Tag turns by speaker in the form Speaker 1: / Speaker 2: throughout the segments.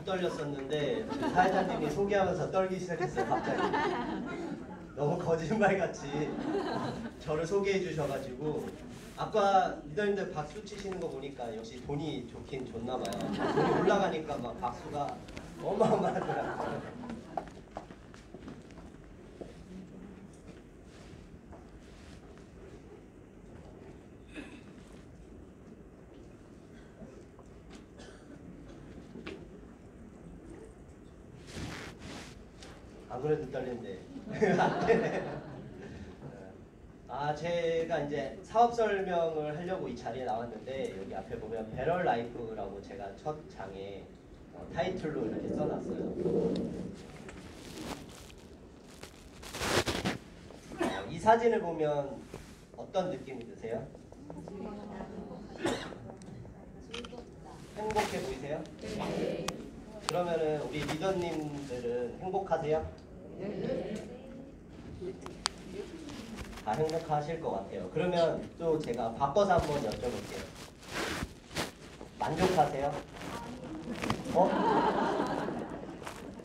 Speaker 1: 떨렸었는데 사회자님이 소개하면서 떨기 시작했어요. 갑자기. 너무 거짓말같이 저를 소개해 주셔가지고 아까 리더님들 박수 치시는 거 보니까 역시 돈이 좋긴 좋나봐요. 돈이 올라가니까 막 박수가 어마어마하더라고요. 안 그래도 떨리는데 안 되네. 제가 이제 사업 설명을 하려고 이 자리에 나왔는데 여기 앞에 보면 배럴 라이프라고 제가 첫 장에 타이틀로 이렇게 써놨어요. 이 사진을 보면 어떤 느낌이 드세요? 행복해 보이세요? 네. 그러면은 우리 리더님들은 행복하세요? 네. 다 행복하실 것 같아요. 그러면 또 제가 바꿔서 한번 여쭤볼게요. 만족하세요?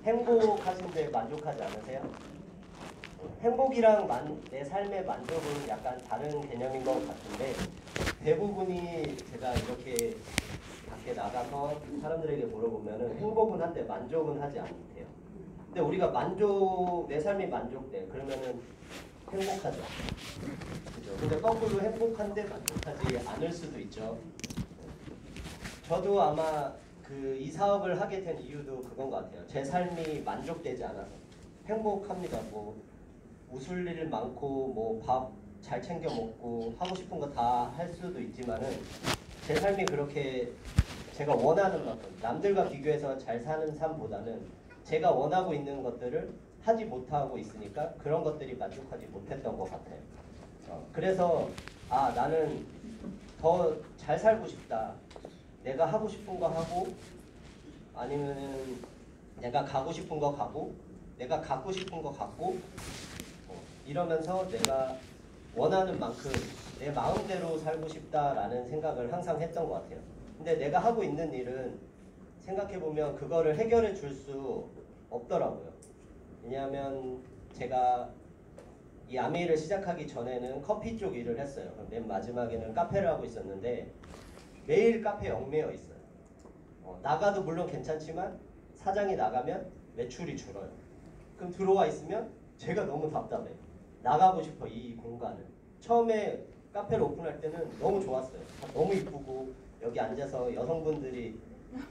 Speaker 1: 행복하신데 만족하지 않으세요? 행복이랑 내 삶의 만족은 약간 다른 개념인 것 같은데 대부분이 제가 이렇게 밖에 나가서 사람들에게 물어보면은 행복은 한데 만족은 하지 않대요. 근데 우리가 내 삶이 만족돼. 그러면은 행복하죠. 그죠? 근데 거꾸로 행복한데 만족하지 않을 수도 있죠. 저도 아마 이 사업을 하게 된 이유도 그건 것 같아요. 제 삶이 만족되지 않아서. 행복합니다. 뭐 웃을 일 많고 뭐 밥 잘 챙겨 먹고 하고 싶은 거 다 할 수도 있지만은 제 삶이 그렇게 제가 원하는 만큼 남들과 비교해서 잘 사는 삶보다는 제가 원하고 있는 것들을 하지 못하고 있으니까 그런 것들이 만족하지 못했던 것 같아요. 그래서 나는 더 잘 살고 싶다. 내가 하고 싶은 거 하고 아니면은 내가 가고 싶은 거 가고 내가 갖고 싶은 거 갖고 이러면서 내가 원하는 만큼 내 마음대로 살고 싶다라는 생각을 항상 했던 것 같아요. 근데 내가 하고 있는 일은 생각해보면 그거를 해결해 줄 수 없더라고요. 왜냐하면 제가 이 아메이를 시작하기 전에는 커피 쪽 일을 했어요. 맨 마지막에는 카페를 하고 있었는데 매일 카페에 얽매여 있어요. 나가도 물론 괜찮지만 사장이 나가면 매출이 줄어요. 그럼 들어와 있으면 제가 너무 답답해요. 나가고 싶어 이 공간을. 처음에 카페를 오픈할 때는 너무 좋았어요. 너무 이쁘고 여기 앉아서 여성분들이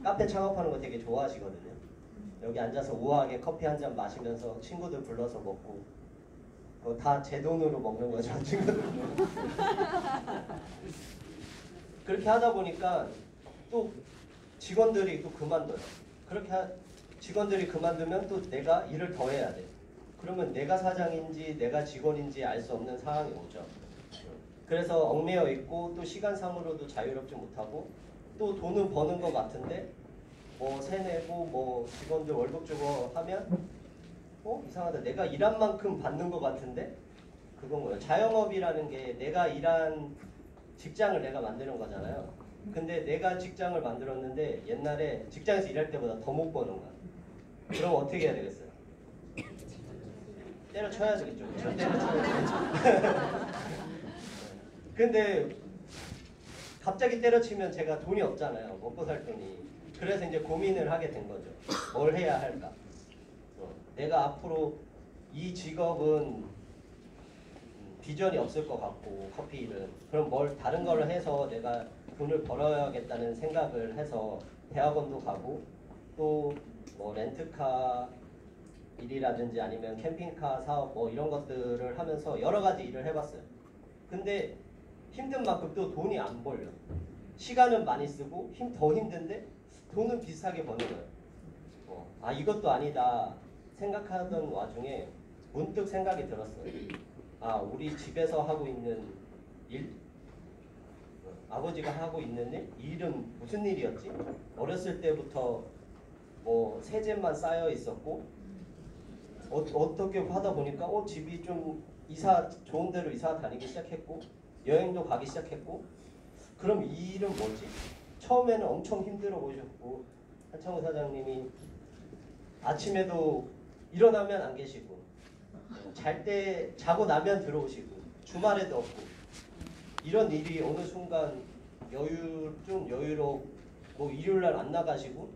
Speaker 1: 카페 창업하는 거 되게 좋아하시거든요. 여기 앉아서 우아하게 커피 한 잔 마시면서 친구들 불러서 먹고 다 제 돈으로 먹는 거죠. 친구들. 그렇게 하다 보니까 또 직원들이 또 그만둬요. 그렇게 직원들이 그만두면 또 내가 일을 더 해야 돼. 그러면 내가 사장인지 내가 직원인지 알 수 없는 상황이 오죠. 그래서 얽매여 있고 또 시간상으로도 자유롭지 못하고 또 돈은 버는 것 같은데 뭐 세내고 뭐 직원들 월급 주고 하면 이상하다. 내가 일한 만큼 받는 것 같은데 그건 뭐예요? 자영업이라는 게 내가 일한 직장을 내가 만드는 거잖아요. 근데 내가 직장을 만들었는데 옛날에 직장에서 일할 때보다 더 못 버는 거야. 그럼 어떻게 해야 되겠어요? 때려쳐야 되겠죠. 그렇죠? 때려쳐야 근데 갑자기 때려치면 제가 돈이 없잖아요. 먹고 살 돈이. 그래서 이제 고민을 하게 된 거죠. 뭘 해야 할까? 내가 앞으로 이 직업은 비전이 없을 것 같고 커피 일은 그럼 뭘 다른 걸 해서 내가 돈을 벌어야겠다는 생각을 해서 대학원도 가고 또 뭐 렌트카 일이라든지 아니면 캠핑카 사업 뭐 이런 것들을 하면서 여러 가지 일을 해봤어요. 근데 힘든 만큼 또 돈이 안 벌려. 시간은 많이 쓰고 더 힘든데 돈은 비슷하게 버는 거예요. 이것도 아니다 생각하던 와중에 문득 생각이 들었어요. 우리 집에서 하고 있는 일? 아버지가 하고 있는 일? 이 일은 무슨 일이었지? 어렸을 때부터 뭐 세제만 쌓여 있었고 어떻게 하다 보니까 집이 좀 좋은 데로 이사 다니기 시작했고 여행도 가기 시작했고 그럼 이 일은 뭐지? 처음에는 엄청 힘들어 보셨고 한창호 사장님이 아침에도 일어나면 안 계시고 잘 때 자고 나면 들어오시고 주말에도 없고 이런 일이 어느 순간 좀 여유롭고 뭐 일요일날 안 나가시고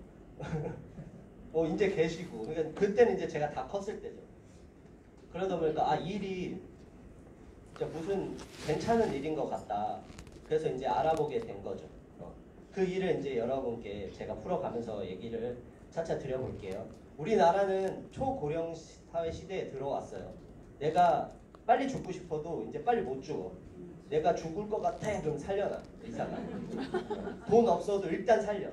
Speaker 1: 뭐 이제 계시고 그러니까 그때는 이제 제가 다 컸을 때죠. 그러다 보니까 아 일이 진짜 무슨 괜찮은 일인 것 같다. 그래서 이제 알아보게 된 거죠. 그 일을 이제 여러분께 제가 풀어가면서 얘기를 차차 드려볼게요. 우리나라는 초고령 사회 시대에 들어왔어요. 내가 빨리 죽고 싶어도 이제 빨리 못 죽어. 내가 죽을 것 같아 그럼 살려놔 의사가. 돈 없어도 일단 살려.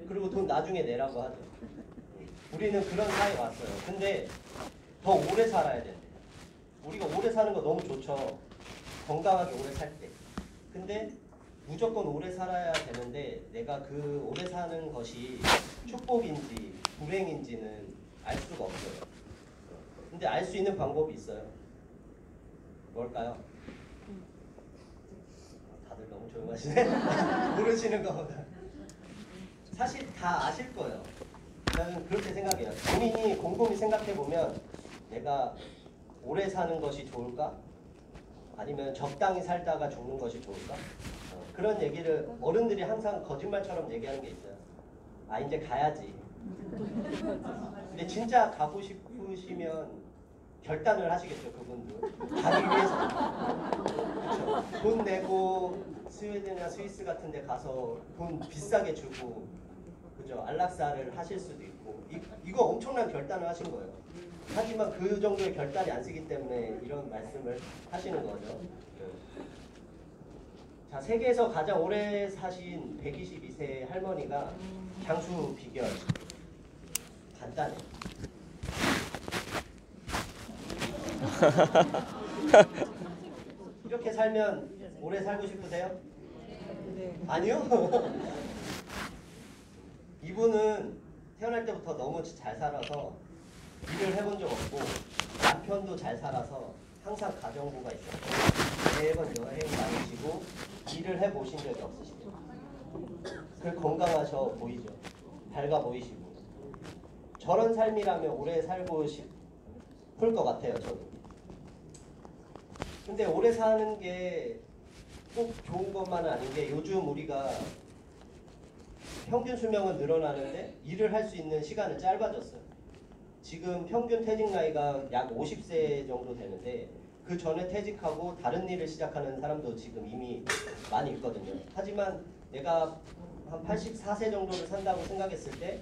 Speaker 1: 그리고 돈 나중에 내라고 하죠. 우리는 그런 사회에 왔어요. 근데 더 오래 살아야 된대. 우리가 오래 사는 거 너무 좋죠. 건강하게 오래 살 때. 근데 무조건 오래 살아야 되는데 내가 그 오래 사는 것이 축복인지 불행인지는 알 수가 없어요. 근데 알 수 있는 방법이 있어요. 뭘까요? 다들 너무 조용하시네. 모르시는 거보다. 사실 다 아실 거예요. 저는 그렇게 생각해요. 본인이 곰곰이 생각해보면 내가 오래 사는 것이 좋을까? 아니면 적당히 살다가 죽는 것이 좋을까? 그런 얘기를 어른들이 항상 거짓말처럼 얘기하는 게 있어요. 아 이제 가야지. 근데 진짜 가고 싶으시면 결단을 하시겠죠. 그분도 가기 위해서. 그렇죠? 돈 내고 스웨덴이나 스위스 같은 데 가서 돈 비싸게 주고 그죠? 안락사를 하실 수도 있고 이거 엄청난 결단을 하신 거예요. 하지만 그 정도의 결단이 안 쓰기 때문에 이런 말씀을 하시는 거죠. 자, 세계에서 가장 오래 사신 122세 할머니가 향수 비결 간단해. 이렇게 살면 오래 살고 싶으세요?
Speaker 2: 네.
Speaker 1: 아니요? 이분은 태어날 때부터 너무 잘 살아서 일을 해본 적 없고 남편도 잘 살아서 항상 가정부가 있어요. 매번 여행 다니시고 일을 해보신 적이 없으시죠. 그 건강하셔 보이죠. 밝아 보이시고 저런 삶이라면 오래 살고 싶을 것 같아요. 저도. 근데 오래 사는 게 꼭 좋은 것만은 아닌 게 요즘 우리가 평균 수명은 늘어나는데 일을 할 수 있는 시간은 짧아졌어요. 지금 평균 퇴직 나이가 약 50세 정도 되는데 그 전에 퇴직하고 다른 일을 시작하는 사람도 지금 이미 많이 있거든요. 하지만 내가 한 84세 정도를 산다고 생각했을 때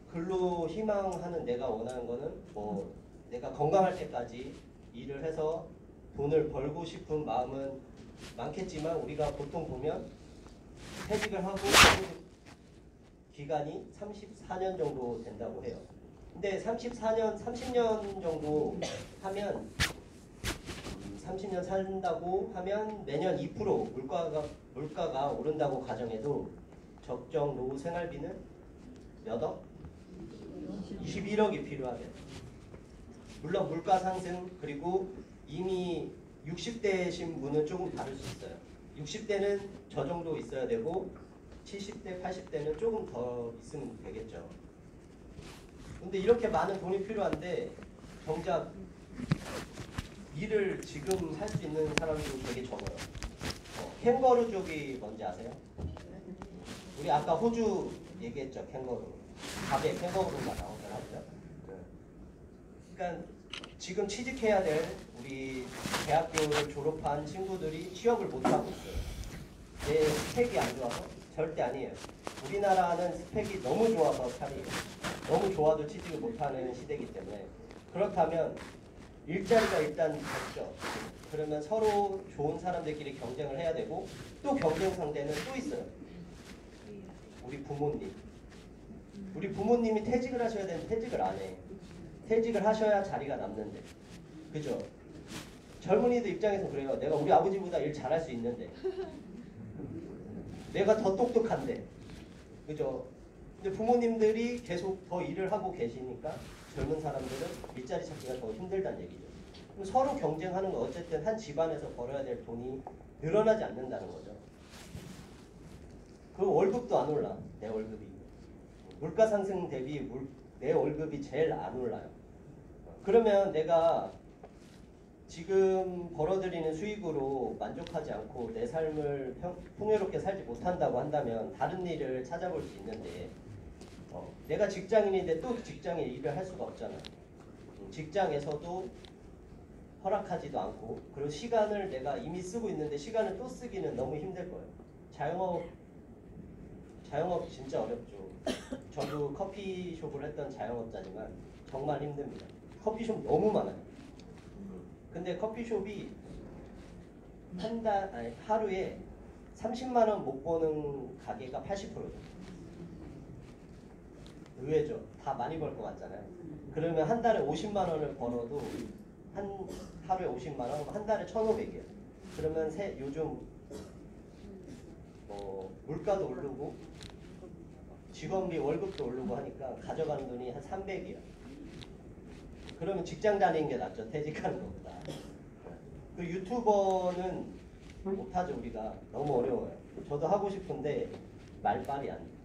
Speaker 1: 근로 희망하는 내가 원하는 거는 뭐 내가 건강할 때까지 일을 해서 돈을 벌고 싶은 마음은 많겠지만 우리가 보통 보면 퇴직을 하고 기간이 34년 정도 된다고 해요. 근데 30년 정도 하면 30년 산다고 하면 매년 2% 물가가 오른다고 가정해도 적정 노후 생활비는 몇 억? 21억이 필요하겠죠. 물론 물가 상승 그리고 이미 60대신 분은 조금 다를 수 있어요. 60대는 저 정도 있어야 되고 70대, 80대는 조금 더 있으면 되겠죠. 근데 이렇게 많은 돈이 필요한데 정작 일을 지금 할 수 있는 사람들이 되게 적어요. 캥거루족이 뭔지 아세요? 우리 아까 호주 얘기했죠. 캥거루. 밥에 캥거루가 나오더라고요. 그러니까 지금 취직해야 될 우리 대학교를 졸업한 친구들이 취업을 못하고 있어요. 내 스펙이 안 좋아서? 절대 아니에요. 우리나라는 스펙이 너무 좋아서 차리에요. 너무 좋아도 취직을 못하는 시대이기 때문에 그렇다면 일자리가 일단 적죠. 그러면 서로 좋은 사람들끼리 경쟁을 해야 되고 또 경쟁 상대는 또 있어요. 우리 부모님. 우리 부모님이 퇴직을 하셔야 되는데 퇴직을 안 해. 퇴직을 하셔야 자리가 남는데. 그죠? 젊은이들 입장에서 그래요. 내가 우리 아버지보다 일 잘할 수 있는데. 내가 더 똑똑한데. 그죠? 근데 부모님들이 계속 더 일을 하고 계시니까 젊은 사람들은 일자리 찾기가 더 힘들다는 얘기죠. 그럼 서로 경쟁하는 건 어쨌든 한 집안에서 벌어야 될 돈이 늘어나지 않는다는 거죠. 그리고 월급도 안 올라. 내 월급이. 물가 상승 대비 내 월급이 제일 안 올라요. 그러면 내가 지금 벌어들이는 수익으로 만족하지 않고 내 삶을 풍요롭게 살지 못한다고 한다면 다른 일을 찾아볼 수 있는데 내가 직장인인데 또 직장에 일을 할 수가 없잖아. 직장에서도 허락하지도 않고 그리고 시간을 내가 이미 쓰고 있는데 시간을 또 쓰기는 너무 힘들 거예요. 자영업 진짜 어렵죠. 저도 커피숍을 했던 자영업자지만 정말 힘듭니다. 커피숍 너무 많아요. 근데 커피숍이 하루에 30만 원 못 버는 가게가 80%죠. 의외죠. 다 많이 벌 것 같잖아요. 그러면 한 달에 50만 원을 벌어도 하루에 50만 원, 한 달에 1,500이에요. 그러면 요즘 물가도 오르고 직원비 월급도 오르고 하니까 가져가는 돈이 한 300이에요. 그러면 직장 다니는 게 낫죠. 퇴직하는 것보다. 그 유튜버는 못하죠. 우리가 너무 어려워요. 저도 하고 싶은데 말빨이 안 돼요.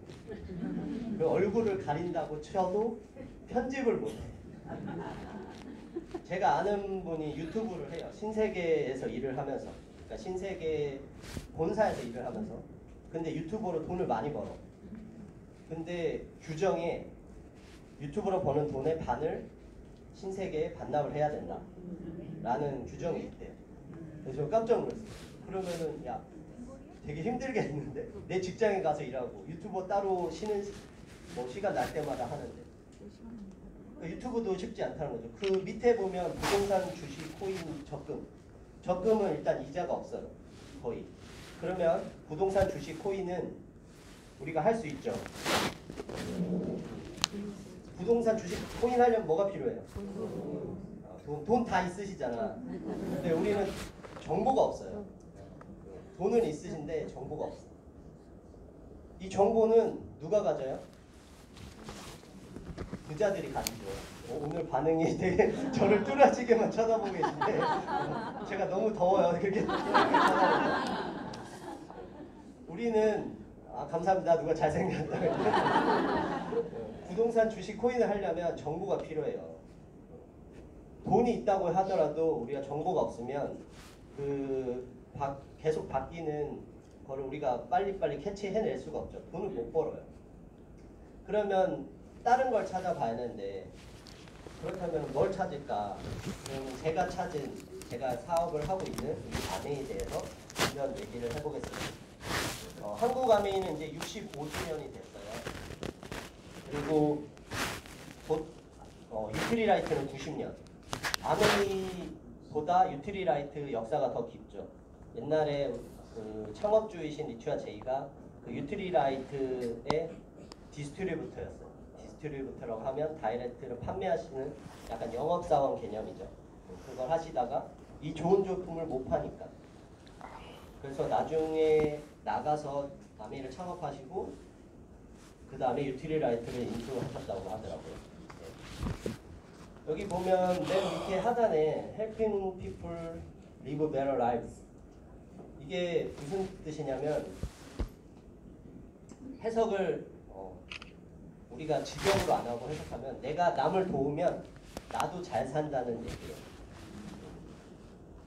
Speaker 1: 그 얼굴을 가린다고 쳐도 편집을 못해요. 제가 아는 분이 유튜브를 해요. 신세계에서 일을 하면서. 그러니까 신세계 본사에서 일을 하면서. 근데 유튜버로 돈을 많이 벌어. 근데 규정에 유튜브로 버는 돈의 반을 신세계에 반납을 해야 된다 라는 규정이 있대요. 그래서 저 깜짝 놀랐어요. 그러면은 야 되게 힘들겠는데 내 직장에 가서 일하고 유튜버 따로 쉬는 시간 날 때마다 하는데 유튜브도 쉽지 않다는 거죠. 그 밑에 보면 부동산, 주식, 코인, 적금은 일단 이자가 없어요. 거의. 그러면 부동산, 주식, 코인은 우리가 할 수 있죠. 부동산, 주식, 코인 하려면 뭐가 필요해요? 돈 다 있으시잖아. 근데 우리는 정보가 없어요. 돈은 있으신데 정보가 없어. 이 정보는 누가 가져요? 부자들이 가지죠. 오늘 반응이 되게 저를 뚜렷하게만 쳐다보고 계신데 제가 너무 더워요. 그렇게 쳐다보고. 우리는 감사합니다. 누가 잘생겼다. 부동산, 주식, 코인을 하려면 정보가 필요해요. 돈이 있다고 하더라도 우리가 정보가 없으면 계속 바뀌는 거를 우리가 빨리빨리 캐치해낼 수가 없죠. 돈을 못 벌어요. 그러면 다른 걸 찾아봐야 하는데 그렇다면 뭘 찾을까? 그럼 제가 사업을 하고 있는 이 아메이에 대해서 이런 얘기를 해보겠습니다. 한국 아메이는 이제 65주년이 됐어요. 그리고 곧 유트리라이트는 90년. 아메이보다 유트리라이트 역사가 더 깊죠. 옛날에 그 창업주이신 리튜아 제이가 그 유트리라이트의 디스트리뷰터였어요. 디스트리뷰터라고 하면 다이렉트를 판매하시는 약간 영업사원 개념이죠. 그걸 하시다가 이 좋은 제품을 못 파니까 그래서 나중에 나가서 아메이를 창업하시고 그 다음에 유트리라이트를 인수하셨다고 하더라고요. 네. 여기 보면 맨 밑에 하단에 Helping People Live Better Lives 이게 무슨 뜻이냐면 해석을 우리가 직역으로 안 하고 해석하면 내가 남을 도우면 나도 잘 산다는 얘기예요.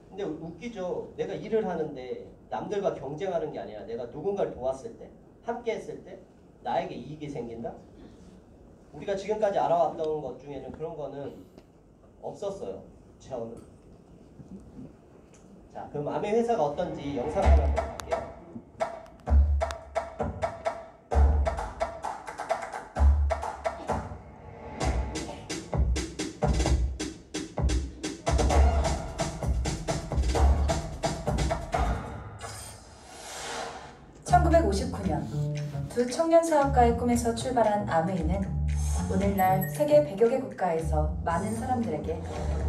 Speaker 1: 근데 웃기죠. 내가 일을 하는데 남들과 경쟁하는 게 아니라 내가 누군가를 도왔을 때 함께 했을 때 나에게 이익이 생긴다? 우리가 지금까지 알아왔던 것 중에는 그런 거는 없었어요. 저는. 자, 그럼 아메 회사가 어떤지 영상 하나 볼게요.
Speaker 2: 두 청년 사업가의 꿈에서 출발한 아메이는 오늘날 세계 100여 개 국가에서 많은 사람들에게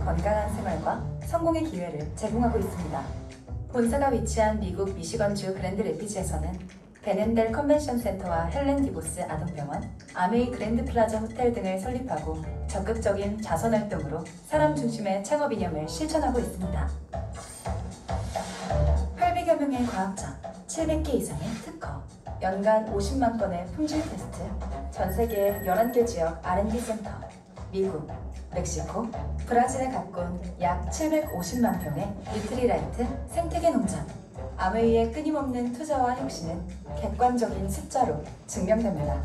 Speaker 2: 건강한 생활과 성공의 기회를 제공하고 있습니다. 본사가 위치한 미국 미시건주 그랜드 레피지에서는 베넨델 컨벤션 센터와 헬렌 디보스 아동병원, 아메이 그랜드 플라자 호텔 등을 설립하고 적극적인 자선활동으로 사람 중심의 창업 이념을 실천하고 있습니다. 800여 명의 과학자, 700개 이상의 특허, 연간 50만 건의 품질 테스트, 전 세계 11개 지역 R&D 센터, 미국, 멕시코, 브라질에 가꾼 약 750만 평의 뉴트리라이트 생태계 농장. 아메이의 끊임없는 투자와 혁신은 객관적인 숫자로 증명됩니다.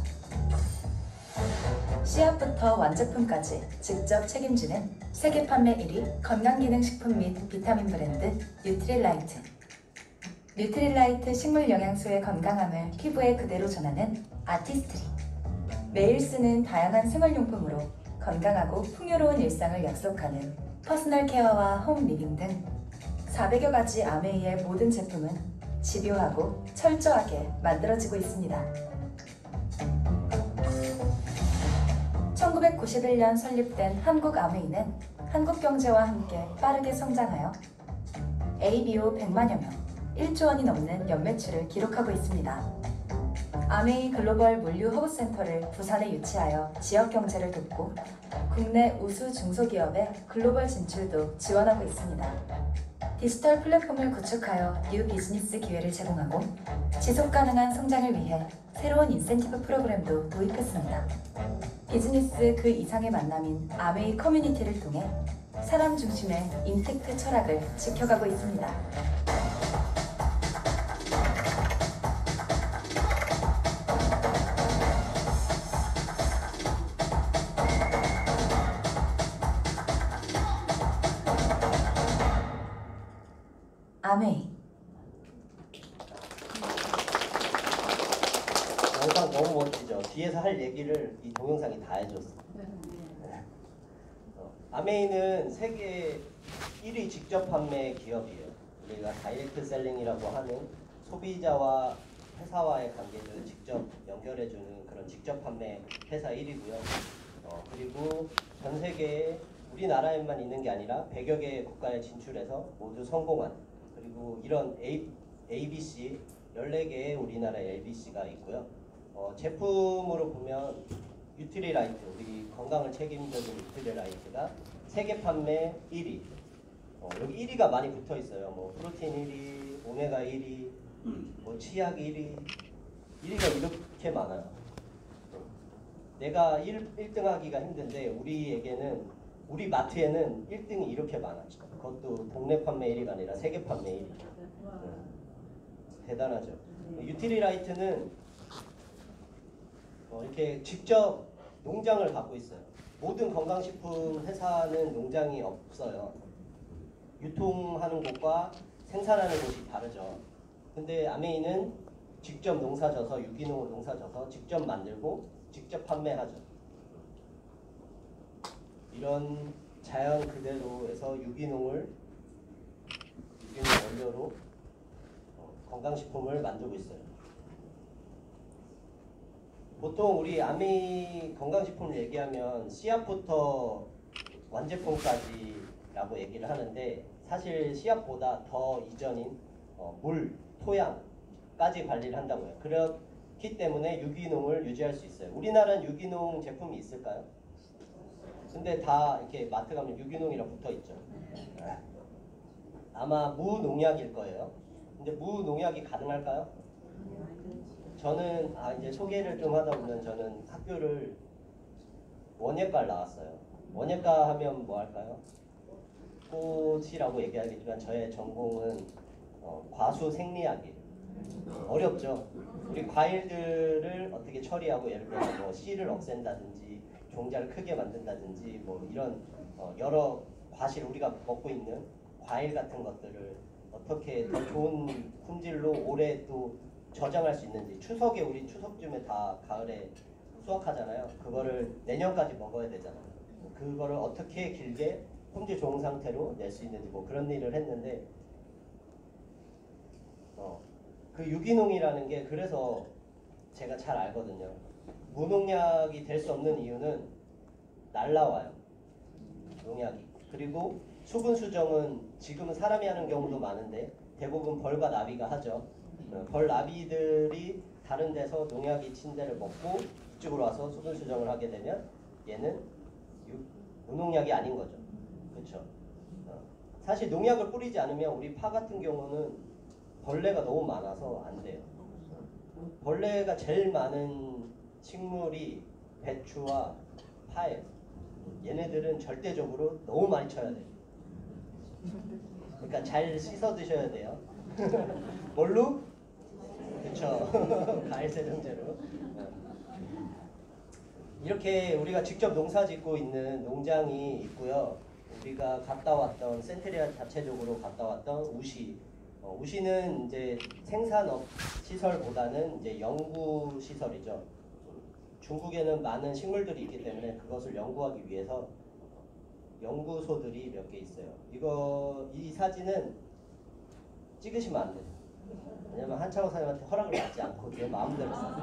Speaker 2: 씨앗부터 완제품까지 직접 책임지는 세계 판매 1위 건강기능식품 및 비타민 브랜드 뉴트릴라이트. 뉴트릴라이트 식물 영양소의 건강함을 피부에 그대로 전하는 아티스트리. 매일 쓰는 다양한 생활용품으로 건강하고 풍요로운 일상을 약속하는 퍼스널 케어와 홈 리빙 등 400여 가지 아메이의 모든 제품은 집요하고 철저하게 만들어지고 있습니다. 1991년 설립된 한국 아메이는 한국 경제와 함께 빠르게 성장하여 ABO 100만여 명, 1조 원이 넘는 연매출을 기록하고 있습니다. 아메이 글로벌 물류 허브센터를 부산에 유치하여 지역 경제를 돕고 국내 우수 중소기업의 글로벌 진출도 지원하고 있습니다. 디지털 플랫폼을 구축하여 뉴 비즈니스 기회를 제공하고 지속가능한 성장을 위해 새로운 인센티브 프로그램도 도입했습니다. 비즈니스 그 이상의 만남인 아메이 커뮤니티를 통해 사람 중심의 임팩트 철학을 지켜가고 있습니다. 아메이.
Speaker 1: 영상 너무 멋지죠? 뒤에서 할 얘기를 이 동영상이 다 해줬어. 아메이는 세계 1위 직접 판매 기업이에요. 우리가 다이렉트 셀링이라고 하는 소비자와 회사와의 관계를 직접 연결해주는 그런 직접 판매 회사 1위고요. 그리고 전 세계에 우리나라에만 있는 게 아니라 100여 개 국가에 진출해서 모두 성공한, 그리고 이런 ABC 14개의 우리나라의 ABC가 있고요. 제품으로 보면 뉴트리라이트, 우리 건강을 책임져준 뉴트리라이트가 세계 판매 1위. 여기 1위가 많이 붙어 있어요. 뭐 프로틴 1위, 오메가 1위, 뭐 치약 1위. 1위가 이렇게 많아요. 내가 1등 하기가 힘든데 우리에게는, 우리 마트에는 1등이 이렇게 많아요. 그것도 동네 판매 1위가 아니라 세계 판매 1위. 대단하죠. 유틸리라이트는 이렇게 직접 농장을 갖고 있어요. 모든 건강식품 회사는 농장이 없어요. 유통하는 곳과 생산하는 곳이 다르죠. 근데 아메이는 직접 농사져서, 유기농으로 농사져서 직접 만들고 직접 판매하죠. 이런 자연 그대로에서 유기농 원료로 건강식품을 만들고 있어요. 보통 우리 아메이 건강식품을 얘기하면 씨앗부터 완제품까지라고 얘기를 하는데, 사실 씨앗보다 더 이전인 물, 토양까지 관리를 한다고요. 그렇기 때문에 유기농을 유지할 수 있어요. 우리나라는 유기농 제품이 있을까요? 근데 다 이렇게 마트 가면 유기농이라 붙어 있죠. 아마 무농약일 거예요. 근데 무농약이 가능할까요? 저는 이제 소개를 좀 하다 보면, 저는 학교를 원예과를 나왔어요. 원예과 하면 뭐 할까요? 꽃이라고 얘기하겠지만 저의 전공은 과수 생리학이에요. 어렵죠. 우리 과일들을 어떻게 처리하고, 예를 들어서 뭐 씨를 없앤다든지 종자를 크게 만든다든지 뭐 이런 여러 과실, 우리가 먹고 있는 과일 같은 것들을 어떻게 더 좋은 품질로 오래 또 저장할 수 있는지, 추석에 우리 추석쯤에 다 가을에 수확하잖아요. 그거를 내년까지 먹어야 되잖아요. 그거를 어떻게 길게 품질 좋은 상태로 낼 수 있는지 뭐 그런 일을 했는데, 그 유기농이라는 게 그래서 제가 잘 알거든요. 무농약이 될 수 없는 이유는 날라와요, 농약이. 그리고 수분 수정은 지금은 사람이 하는 경우도 많은데 대부분 벌과 나비가 하죠. 벌 나비들이 다른 데서 농약이 친 데를 먹고 이쪽으로 와서 수분 수정을 하게 되면 얘는 무농약이 아닌 거죠. 그렇죠? 사실 농약을 뿌리지 않으면 우리 파 같은 경우는 벌레가 너무 많아서 안 돼요. 벌레가 제일 많은 식물이 배추와 파예요. 얘네들은 절대적으로 너무 많이 쳐야 돼요. 그러니까 잘 씻어 드셔야 돼요. 뭘로? 그쵸. 과일 세정제로. 이렇게 우리가 직접 농사 짓고 있는 농장이 있고요. 우리가 갔다 왔던 센테리아 자체적으로 갔다 왔던 우시. 우시는 이제 생산업 시설보다는 이제 연구 시설이죠. 중국에는 많은 식물들이 있기 때문에 그것을 연구하기 위해서 연구소들이 몇 개 있어요. 이 사진은 찍으시면 안 돼요. 왜냐면 한창호 사장님한테 허락을 받지 않고 내 마음대로 써.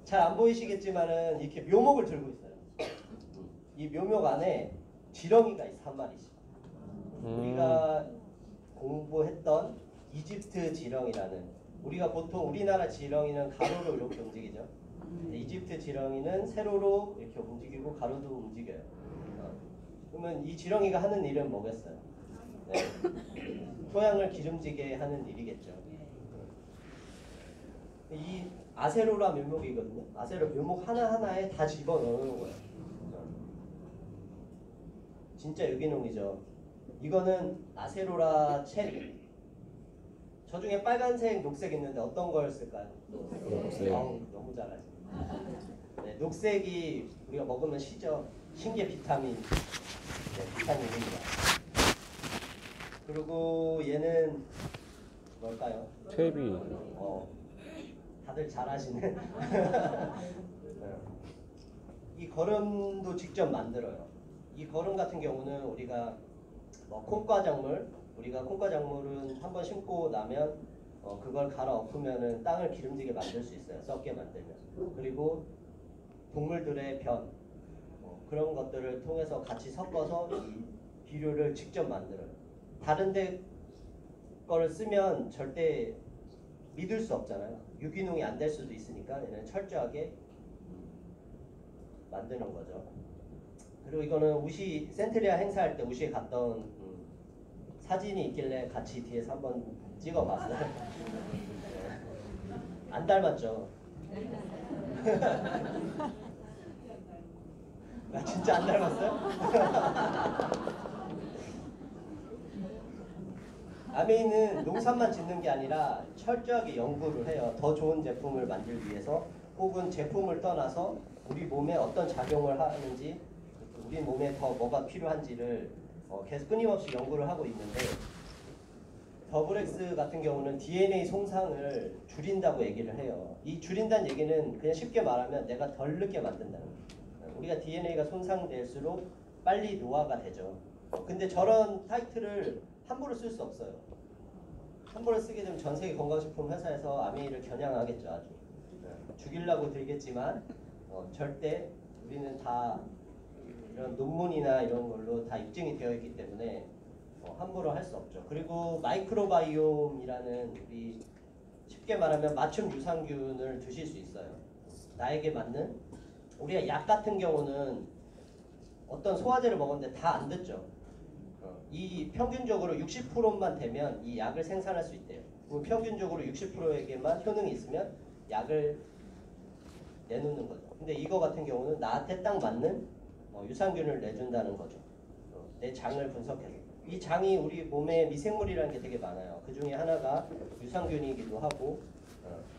Speaker 1: 잘 안 보이시겠지만은 이렇게 묘목을 들고 있어요. 이 묘목 안에 지렁이가 있어, 한 마리씩. 우리가 공부했던 이집트 지렁이라는, 우리가 보통 우리나라 지렁이는 가로로 이렇게 움직이죠. 이집트 지렁이는 세로로 이렇게 움직이고 가로도 움직여요. 그러면 이 지렁이가 하는 일은 뭐겠어요? 네. 토양을 기름지게 하는 일이겠죠. 이 아세로라 묘목이거든요. 아세로 묘목 하나하나에 다 집어넣는 거예요. 진짜 유기농이죠. 이거는 아세로라 체리. 저 중에 빨간색, 녹색 있는데 어떤 걸 쓸까요? 녹색. 너무 잘하지. 네, 녹색이 우리가 먹으면 시죠. 신계 비타민. 네, 비타민입니다. 그리고 얘는 뭘까요?
Speaker 3: 퇴비.
Speaker 1: 다들 잘하시네. 이 거름도 직접 만들어요. 이 거름 같은 경우는 우리가 콩과작물, 우리가 콩과작물은 한번 심고 나면 그걸 갈아 엎으면은 땅을 기름지게 만들 수 있어요. 썩게 만들면. 그리고 동물들의 변, 그런 것들을 통해서 같이 섞어서 이 비료를 직접 만들어요. 다른 데 거를 쓰면 절대 믿을 수 없잖아요. 유기농이 안 될 수도 있으니까 얘는 철저하게 만드는 거죠. 그리고 이거는 우시 센테리아 행사할 때 우시에 갔던 사진이 있길래 같이 뒤에서 한번 찍어봤어요. 안 닮았죠? 나 진짜 안 닮았어요? 아메이는 농산만 짓는 게 아니라 철저하게 연구를 해요. 더 좋은 제품을 만들기 위해서, 혹은 제품을 떠나서 우리 몸에 어떤 작용을 하는지, 우리 몸에 더 뭐가 필요한지를 계속 끊임없이 연구를 하고 있는데, 더블X 같은 경우는 DNA 손상을 줄인다고 얘기를 해요. 이 줄인다는 얘기는 그냥 쉽게 말하면 내가 덜 늦게 만든다는 거예요. 우리가 DNA가 손상될수록 빨리 노화가 되죠. 근데 저런 타이틀을 함부로 쓸 수 없어요. 함부로 쓰게 되면 전 세계 건강식품 회사에서 아메이를 겨냥하겠죠. 아주 죽이려고 들겠지만 절대 우리는 다 이런 논문이나 이런 걸로 다 입증이 되어 있기 때문에 함부로 할 수 없죠. 그리고 마이크로바이옴이라는, 우리 쉽게 말하면 맞춤 유산균을 드실 수 있어요. 나에게 맞는, 우리가 약 같은 경우는 어떤 소화제를 먹었는데 다 안 듣죠. 이 평균적으로 60%만 되면 이 약을 생산할 수 있대요. 평균적으로 60%에게만 효능이 있으면 약을 내놓는 거죠. 근데 이거 같은 경우는 나한테 딱 맞는 유산균을 내준다는 거죠. 내 장을 분석해서. 이 장이 우리 몸에 미생물이라는 게 되게 많아요. 그 중에 하나가 유산균이기도 하고,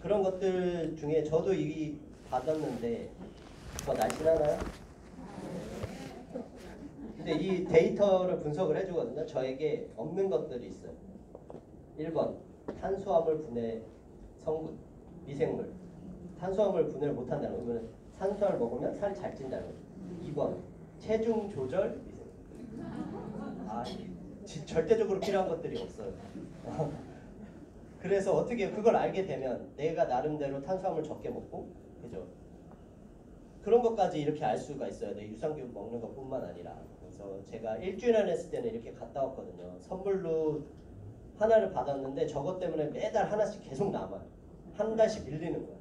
Speaker 1: 그런 것들 중에 저도 이 받았는데 더 날씬하나요? 근데 이 데이터를 분석을 해주거든요. 저에게 없는 것들이 있어요. 1번 탄수화물 분해 성분, 미생물. 탄수화물 분해를 못한다는 거. 그러면 탄수화물 먹으면 살이 잘 찐다는 거죠. 2번 체중 조절 미생물. 절대적으로 필요한 것들이 없어요. 그래서 어떻게 그걸 알게 되면 내가 나름대로 탄수화물 적게 먹고, 그죠? 그런 것까지 이렇게 알 수가 있어요. 내 유산균 먹는 것뿐만 아니라. 그래서 제가 일주일 안에 했을 때는 이렇게 갔다 왔거든요. 선물로 하나를 받았는데 저것 때문에 매달 하나씩 계속 남아요. 한 달씩 밀리는 거예요.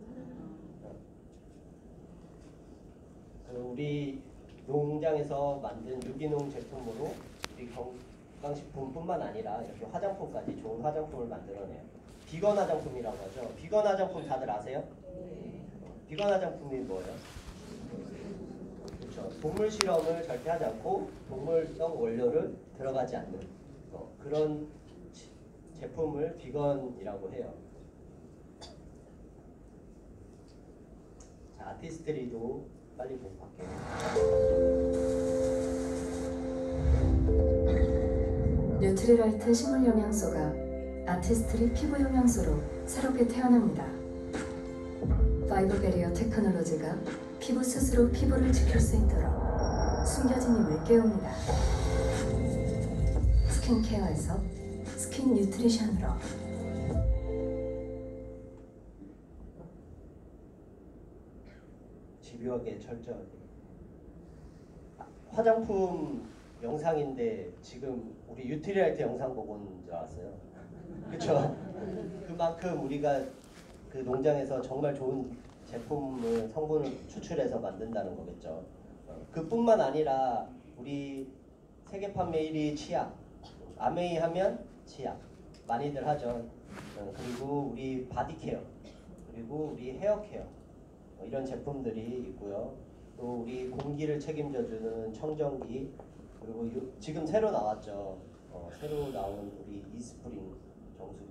Speaker 1: 우리 농장에서 만든 유기농 제품으로 우리 건강식품뿐만 아니라 이렇게 화장품까지 좋은 화장품을 만들어내요. 비건 화장품이라고 하죠. 비건 화장품 다들 아세요? 비건 화장품이 뭐예요? 그렇죠. 동물 실험을 절대 하지 않고 동물성 원료를 들어가지 않는 그런 제품을 비건이라고 해요. 자, 아티스트리도 빨리 보고 갈게요.
Speaker 2: 뉴트리라이트 식물 영양소가 아티스트리 피부 영양소로 새롭게 태어납니다. 파이버 베리어 테크놀로지가 피부 스스로 피부를 지킬 수 있도록 숨겨진 힘을 깨웁니다. 스킨케어에서 스킨 뉴트리션으로.
Speaker 1: 집요하게 철저하게. 화장품 영상인데 지금 우리 유트리라이트 영상 보고 온 줄 알았어요. 그렇죠? 그만큼 우리가 그 농장에서 정말 좋은 제품을 성분을 추출해서 만든다는 거겠죠. 그뿐만 아니라 우리 세계 판매 1위 치약, 아메이 하면 치약 많이들 하죠. 그리고 우리 바디케어, 그리고 우리 헤어케어 이런 제품들이 있고요. 또 우리 공기를 책임져주는 청정기, 그리고 지금 새로 나왔죠. 새로 나온 우리 이스프링 정수기.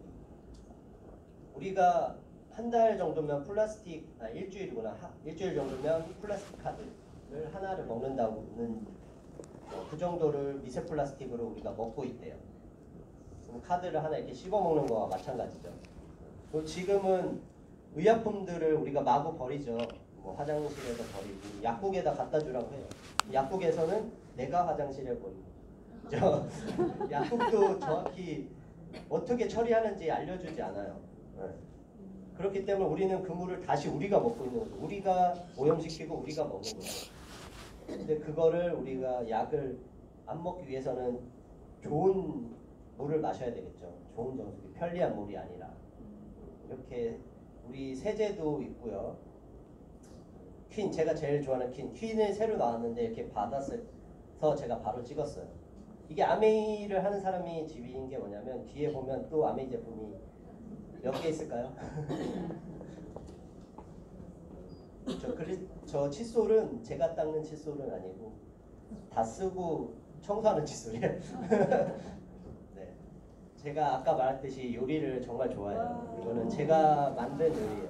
Speaker 1: 우리가 한 달 정도면 플라스틱, 일주일이구나. 일주일 정도면 플라스틱 카드를 하나를 먹는다는 그 정도를 미세 플라스틱으로 우리가 먹고 있대요. 그럼 카드를 하나 이렇게 씹어 먹는 거와 마찬가지죠. 그리고 지금은 의약품들을 우리가 마구 버리죠. 뭐 화장실에서 버리고 약국에다 갖다 주라고 해요. 약국에서는 내가 화장실에 버리고 약국도 정확히 어떻게 처리하는지 알려주지 않아요. 그렇기 때문에 우리는 그 물을 다시 우리가 먹고 있는 거죠. 우리가 오염시키고 우리가 먹는 거죠. 근데 그거를 우리가 약을 안 먹기 위해서는 좋은 물을 마셔야 되겠죠. 좋은 정수기, 편리한 물이 아니라. 이렇게 우리 세제도 있고요. 퀸, 제가 제일 좋아하는 퀸이 새로 나왔는데 이렇게 받았어서 제가 바로 찍었어요. 이게 아메이를 하는 사람이 집인 게 뭐냐면 뒤에 보면 또 아메이 제품이 몇 개 있을까요? 저 칫솔은 제가 닦는 칫솔은 아니고 다 쓰고 청소하는 칫솔이에요. 네, 제가 아까 말했듯이 요리를 정말 좋아해요. 이거는 제가 만든 요리예요.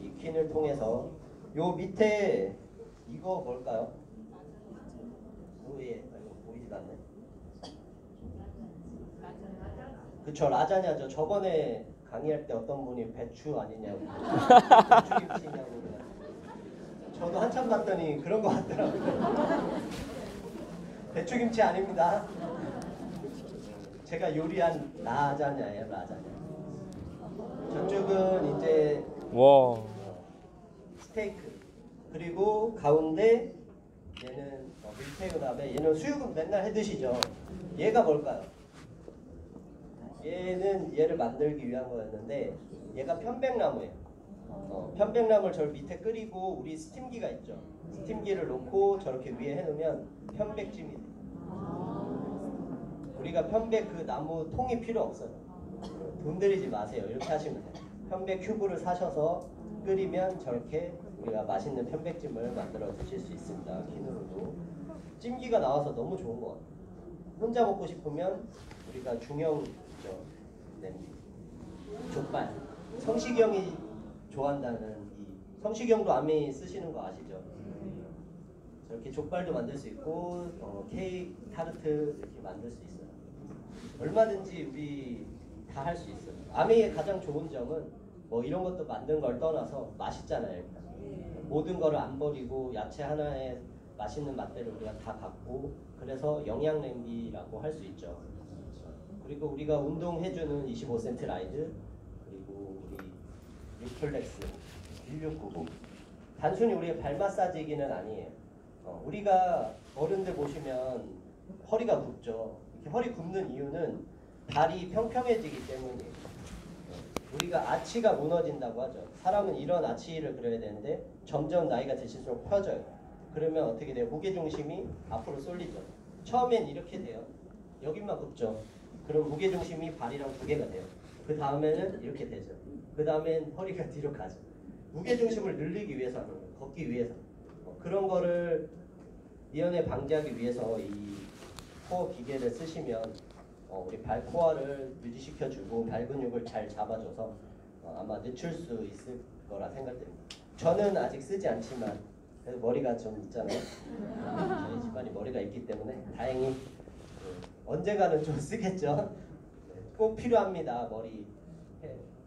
Speaker 1: 이 퀸을 통해서 요 밑에 이거 뭘까요? 이거 보이지도 않네. 그쵸, 라자냐죠. 저번에 강의할 때 어떤 분이 배추 아니냐고 배추김치냐고 저도 한참 봤더니 그런 거 같더라고요. 배추김치 아닙니다. 제가 요리한 라자냐예요. 라자냐. 저쪽은 이제
Speaker 3: 와.
Speaker 1: 스테이크, 그리고 가운데 얘는 밀푀유나베. 얘는 수육은 맨날 해 드시죠. 얘가 뭘까요? 얘는 얘를 만들기 위한 거였는데 얘가 편백나무예요. 편백나무를 저 밑에 끓이고 우리 스팀기가 있죠. 스팀기를 놓고 저렇게 위에 해놓으면 편백찜이 돼요. 우리가 편백 그 나무 통이 필요 없어요. 돈 들이지 마세요. 이렇게 하시면 돼요. 편백 큐브를 사셔서 끓이면 저렇게 우리가 맛있는 편백찜을 만들어 드실 수 있습니다. 퀸으로도. 찜기가 나와서 너무 좋은 것 같아요. 혼자 먹고 싶으면 우리가 중형 냄비, 족발. 성시경이 좋아한다는 이 성시경도 아메이 쓰시는 거 아시죠? 저렇게 족발도 만들 수 있고 케이크, 타르트 이렇게 만들 수 있어요. 얼마든지 우리 다 할 수 있어요. 아메이의 가장 좋은 점은 뭐 이런 것도 만든 걸 떠나서 맛있잖아요. 일단 모든 거를 안 버리고 야채 하나에 맛있는 맛들을 우리가 다 갖고, 그래서 영양 냄비라고 할 수 있죠. 그리고 우리가 운동해주는 25센트 라이드, 그리고 우리 유플렉스 1699. 단순히 우리의 발 마사지기는 아니에요. 우리가 어른들 보시면 허리가 굽죠. 이렇게 허리 굽는 이유는 발이 평평해지기 때문이에요. 우리가 아치가 무너진다고 하죠. 사람은 이런 아치를 그려야 되는데 점점 나이가 드실수록 펴져요. 그러면 어떻게 돼요? 무게중심이 앞으로 쏠리죠. 처음엔 이렇게 돼요. 여기만 굽죠. 그럼 무게중심이 발이랑 두 개가 돼요. 그 다음에는 이렇게 되죠. 그 다음엔 허리가 뒤로 가죠. 무게중심을 늘리기 위해서 하는 거예요. 걷기 위해서. 그런 거를 미연에 방지하기 위해서 이 코어 기계를 쓰시면 우리 발 코어를 유지시켜주고 발 근육을 잘 잡아줘서 아마 늦출 수 있을 거라 생각됩니다. 저는 아직 쓰지 않지만 그래도 머리가 좀 있잖아요. 저희 집안이 머리가 있기 때문에 다행히 언젠가는 좀 쓰겠죠. 꼭 필요합니다. 머리.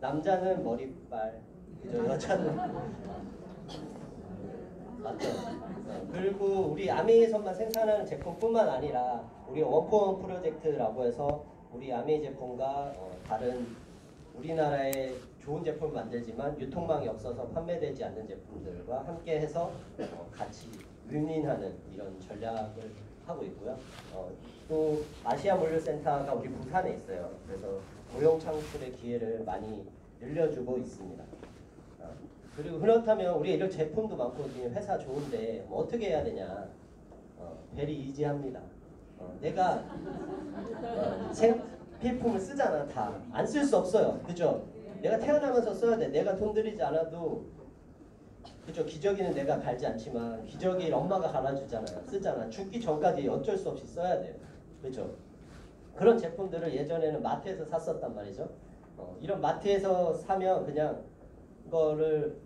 Speaker 1: 남자는 머리빨, 그죠? 여자는 맞죠? 그리고 우리 아메이에서만 생산하는 제품뿐만 아니라 우리 원포원 프로젝트라고 해서 우리 아메이 제품과 다른 우리나라의 좋은 제품을 만들지만 유통망이 없어서 판매되지 않는 제품들과 함께 해서 같이 윈윈하는 이런 전략을 하고 있고요. 또 아시아 물류센터가 우리 부산에 있어요. 그래서 고용 창출의 기회를 많이 늘려주고 있습니다. 그리고 그렇다면 우리 이런 제품도 많고 회사 좋은데 뭐 어떻게 해야 되냐? 베리 이지합니다. 내가 필품을 쓰잖아. 다 안 쓸 수 없어요. 그죠? 내가 태어나면서 써야 돼. 내가 돈 들이지 않아도 그죠? 기저귀는 내가 갈지 않지만 기저귀 엄마가 갈아주잖아요. 쓰잖아. 죽기 전까지 어쩔 수 없이 써야 돼요. 그죠? 그런 제품들을 예전에는 마트에서 샀었단 말이죠. 이런 마트에서 사면 그냥 이거를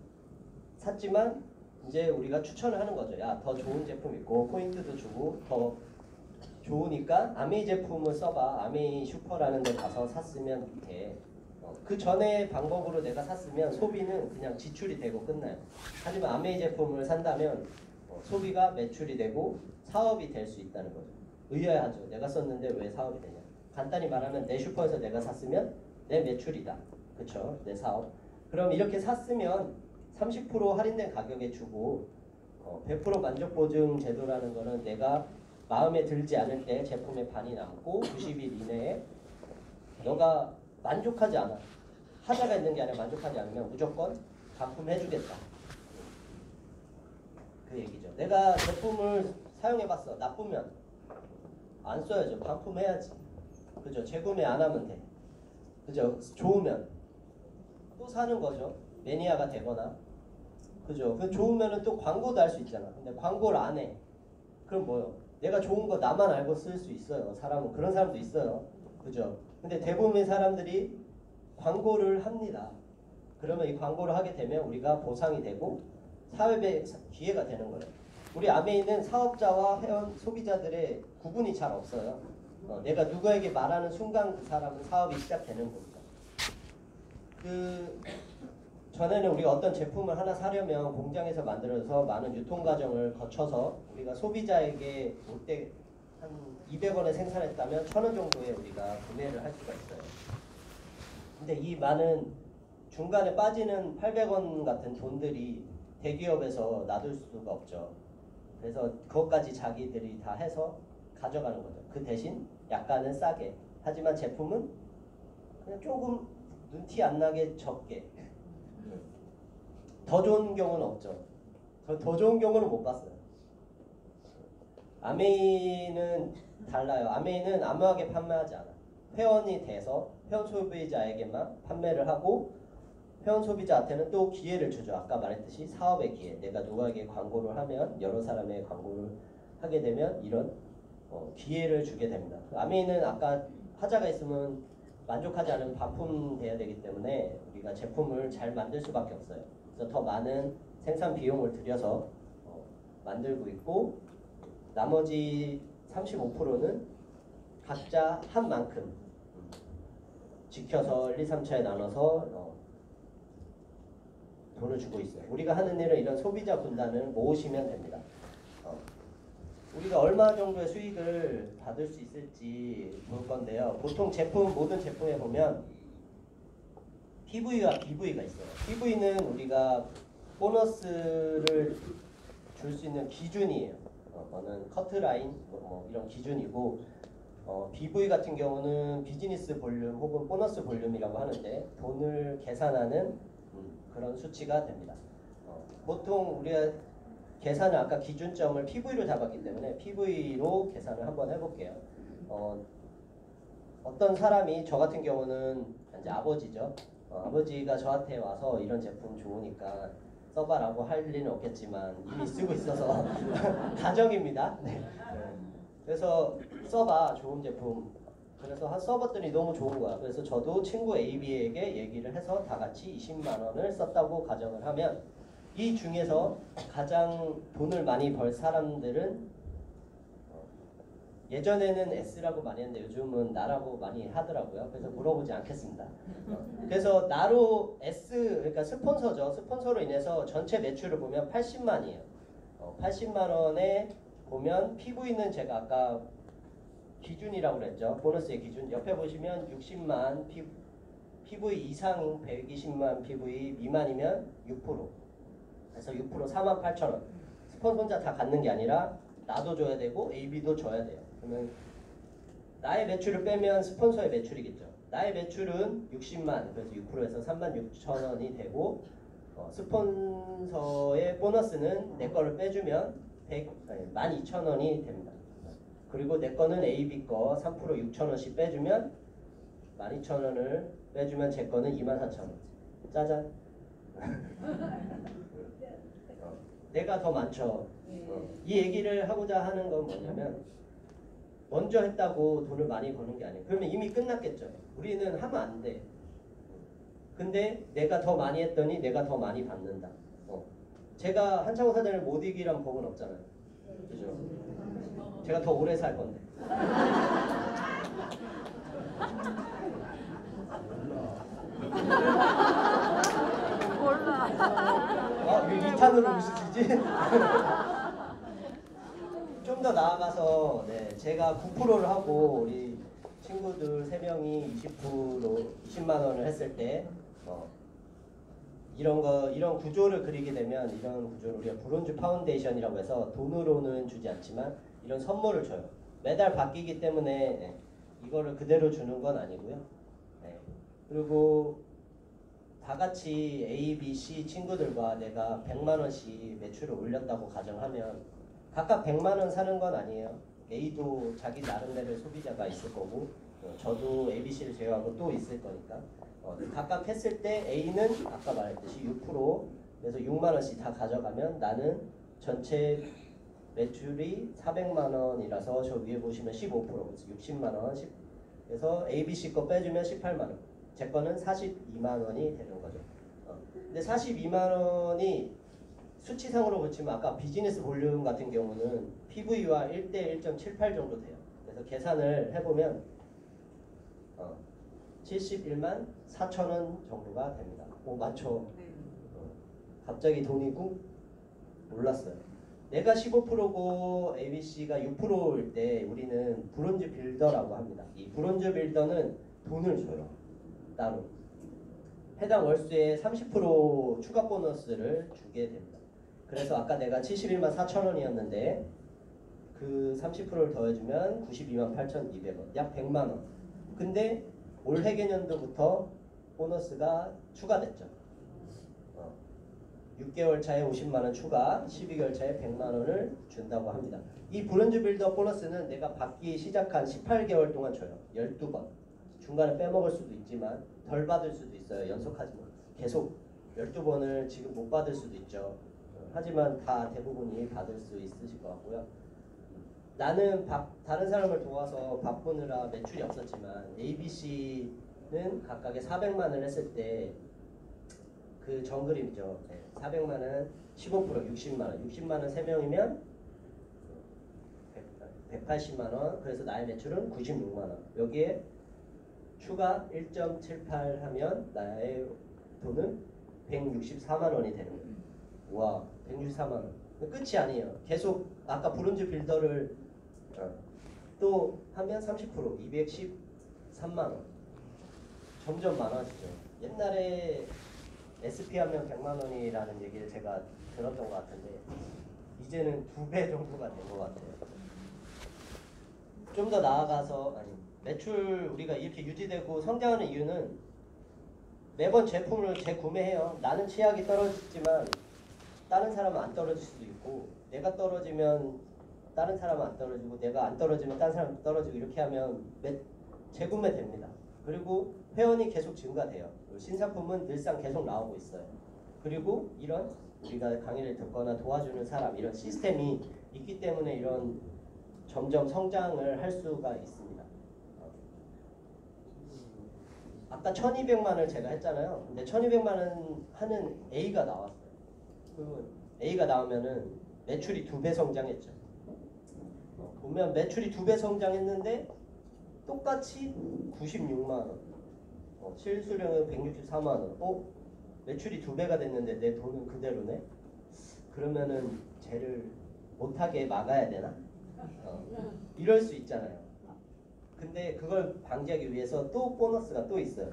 Speaker 1: 샀지만 이제 우리가 추천을 하는 거죠. 야, 더 좋은 제품 있고 포인트도 주고 더 좋으니까 아메이 제품을 써봐. 아메이 슈퍼라는 데 가서 샀으면 돼. 그 전에 방법으로 내가 샀으면 소비는 그냥 지출이 되고 끝나요. 하지만 아메이 제품을 산다면 소비가 매출이 되고 사업이 될 수 있다는 거죠. 의아하죠. 내가 썼는데 왜 사업이 되냐. 간단히 말하면 내 슈퍼에서 내가 샀으면 내 매출이다. 그쵸? 내 사업. 그럼 이렇게 샀으면 30% 할인된 가격에 주고 100% 만족보증 제도라는 거는 내가 마음에 들지 않을 때 제품의 반이 남고 90일 이내에 너가 만족하지 않아. 하자가 있는 게 아니라 만족하지 않으면 무조건 반품해주겠다. 그 얘기죠. 내가 제품을 사용해봤어. 나쁘면 안 써야죠. 반품해야지. 그죠? 재구매 안 하면 돼. 그죠? 좋으면 또 사는 거죠. 매니아가 되거나. 그죠? 그 좋으면은 또 광고도 할 수 있잖아. 근데 광고를 안 해. 그럼 뭐요? 내가 좋은 거 나만 알고 쓸 수 있어요. 사람은 그런 사람도 있어요. 그죠? 근데 대부분의 사람들이 광고를 합니다. 그러면 이 광고를 하게 되면 우리가 보상이 되고 사업의 기회가 되는 거예요. 우리 아메이는 사업자와 회원 소비자들의 구분이 잘 없어요. 내가 누구에게 말하는 순간 그 사람은 사업이 시작되는 겁니다. 전에는 우리가 어떤 제품을 하나 사려면 공장에서 만들어서 많은 유통 과정을 거쳐서 우리가 소비자에게 올 때 한 200원에 생산했다면 1000원 정도에 우리가 구매를 할 수가 있어요. 근데 이 많은 중간에 빠지는 800원 같은 돈들이 대기업에서 놔둘 수가 없죠. 그래서 그것까지 자기들이 다 해서 가져가는 거죠. 그 대신 약간은 싸게. 하지만 제품은 그냥 조금 눈티 안 나게 적게. 더 좋은 경우는 없죠. 더 좋은 경우는 못 봤어요. 아메이는 달라요. 아메이는 아무하게 판매하지 않아. 회원이 돼서 회원 소비자에게만 판매를 하고 회원 소비자한테는 또 기회를 주죠. 아까 말했듯이 사업의 기회. 내가 누구에게 광고를 하면 여러 사람의 광고를 하게 되면 이런 기회를 주게 됩니다. 아메이는 아까 하자가 있으면 만족하지 않으면 반품돼야 되기 때문에 우리가 제품을 잘 만들 수밖에 없어요. 그래서 더 많은 생산 비용을 들여서 만들고 있고 나머지 35%는 각자 한 만큼 지켜서 1, 2, 3차에 나눠서 돈을 주고 있어요. 우리가 하는 일은 이런 소비자 분단을 모으시면 됩니다. 우리가 얼마 정도의 수익을 받을 수 있을지 볼 건데요. 보통 모든 제품에 보면 PV와 BV가 있어요. PV는 우리가 보너스를 줄 수 있는 기준이에요. 그거는 커트라인 뭐 이런 기준이고 BV 같은 경우는 비즈니스 볼륨 혹은 보너스 볼륨이라고 하는데 돈을 계산하는 그런 수치가 됩니다. 보통 우리가 계산을 아까 기준점을 PV로 잡았기 때문에 PV로 계산을 한번 해볼게요. 어떤 사람이 저 같은 경우는 이제 아버지죠. 아버지가 저한테 와서 이런 제품 좋으니까 써봐라고 할 리는 없겠지만 이미 쓰고 있어서 가정입니다. 네. 그래서 써봐 좋은 제품. 그래서 써봤더니 너무 좋은 거야. 그래서 저도 친구 AB에게 얘기를 해서 다 같이 20만 원을 썼다고 가정을 하면 이 중에서 가장 돈을 많이 벌 사람들은 예전에는 S라고 많이 했는데 요즘은 나라고 많이 하더라고요. 그래서 물어보지 않겠습니다. 그래서 나로 S, 그러니까 스폰서죠. 스폰서로 인해서 전체 매출을 보면 80만이에요. 80만 원에 보면 PV는 제가 아까 기준이라고 그랬죠. 보너스의 기준. 옆에 보시면 60만 PV 이상 120만 PV 미만이면 6%. 그래서 6% 48,000원. 스폰서 혼자 다 갖는 게 아니라 나도 줘야 되고 AB도 줘야 돼요. 그러면 나의 매출을 빼면 스폰서의 매출이겠죠. 나의 매출은 60만, 그래서 6%에서 36,000원이 되고 스폰서의 보너스는 내 거를 빼주면 12,000원이 됩니다. 그리고 내 거는 AB 거 3% 6,000원씩 빼주면 12,000원을 빼주면 제 거는 24,000원. 짜잔. 내가 더 많죠. 이 얘기를 하고자 하는 건 뭐냐면 먼저 했다고 돈을 많이 버는 게 아니에요. 그러면 이미 끝났겠죠. 우리는 하면 안 돼. 근데 내가 더 많이 했더니 내가 더 많이 받는다. 제가 한창호 사장을 못 이기란 법은 없잖아요. 그죠? 제가 더 오래 살 건데. 왜 2탄으로 웃으시지? 좀 더 나아가서 제가 9%를 하고 우리 친구들 3명이 20만 원을 했을 때 이런 구조를 그리게 되면 이런 구조를 우리가 브론즈 파운데이션이라고 해서 돈으로는 주지 않지만 이런 선물을 줘요. 매달 바뀌기 때문에 이거를 그대로 주는 건 아니고요. 그리고 다 같이 A, B, C 친구들과 내가 100만 원씩 매출을 올렸다고 가정하면 각각 100만 원 사는 건 아니에요. A도 자기 나름대로의 소비자가 있을 거고 저도 A, B, C를 제외하고 또 있을 거니까 각각 했을 때 A는 아까 말했듯이 6% 그래서 6만 원씩 다 가져가면 나는 전체 매출이 400만 원이라서 저 위에 보시면 15% 그래서 60만 원 그래서 A, B, C 거 빼주면 18만 원 제 거는 42만 원이 되는 거죠. 근데 42만 원이 수치상으로 그렇지만 아까 비즈니스 볼륨 같은 경우는 PV와 1대 1.78 정도 돼요. 그래서 계산을 해보면 71만 4천 원 정도가 됩니다. 오 맞죠? 갑자기 돈이 꾹 올랐어요. 내가 15%고 ABC가 6%일 때 우리는 브론즈 빌더라고 합니다. 이 브론즈 빌더는 돈을 줘요. 따로 해당 월수의 30% 추가 보너스를 주게 됩니다. 그래서 아까 내가 71만 4천 원이었는데 그 30%를 더해주면 92만 8,200원 약 100만 원. 근데 올해 개년도부터 보너스가 추가됐죠. 6개월 차에 50만 원 추가, 12개월 차에 100만 원을 준다고 합니다. 이 브론즈 빌더 보너스는 내가 받기 시작한 18개월 동안 줘요. 12번. 중간에 빼먹을 수도 있지만 덜 받을 수도 있어요. 연속하지 마. 계속 12번을 지금 못 받을 수도 있죠. 하지만 다 대부분이 받을 수 있으실 것 같고요. 나는 다른 사람을 도와서 바쁘느라 매출이 없었지만 ABC는 각각의 400만을 했을 때 그 정그림이죠. 400만은 15% 60만원 60만원 3명이면 180만원 그래서 나의 매출은 96만원 여기에 추가 1.78 하면 나의 돈은 164만원이 되는 거예요. 와 164만원 끝이 아니에요. 계속 아까 브론즈 빌더를 또 하면 30% 213만원 점점 많아지죠. 옛날에 SP 하면 100만원이라는 얘기를 제가 들었던 것 같은데 이제는 2배 정도가 된 것 같아요. 좀 더 나아가서 매출 우리가 이렇게 유지되고 성장하는 이유는 매번 제품을 재구매해요. 나는 치약이 떨어지지만 다른 사람은 안 떨어질 수도 있고 내가 떨어지면 다른 사람은 안 떨어지고 내가 안 떨어지면 다른 사람은 떨어지고 이렇게 하면 재구매됩니다. 그리고 회원이 계속 증가돼요. 신상품은 늘상 계속 나오고 있어요. 그리고 이런 우리가 강의를 듣거나 도와주는 사람 이런 시스템이 있기 때문에 이런 점점 성장을 할 수가 있습니다. 아까 1200만을 제가 했잖아요. 근데 1200만 원 하는 A가 나왔어요. 그러면 A가 나오면은 매출이 2배 성장했죠. 보면 매출이 2배 성장했는데 똑같이 96만 원. 실수령은 164만 원. 매출이 2배가 됐는데 내 돈은 그대로네. 그러면은 쟤를 못하게 막아야 되나? 이럴 수 있잖아요. 근데 그걸 방지하기 위해서 또 보너스가 또 있어요.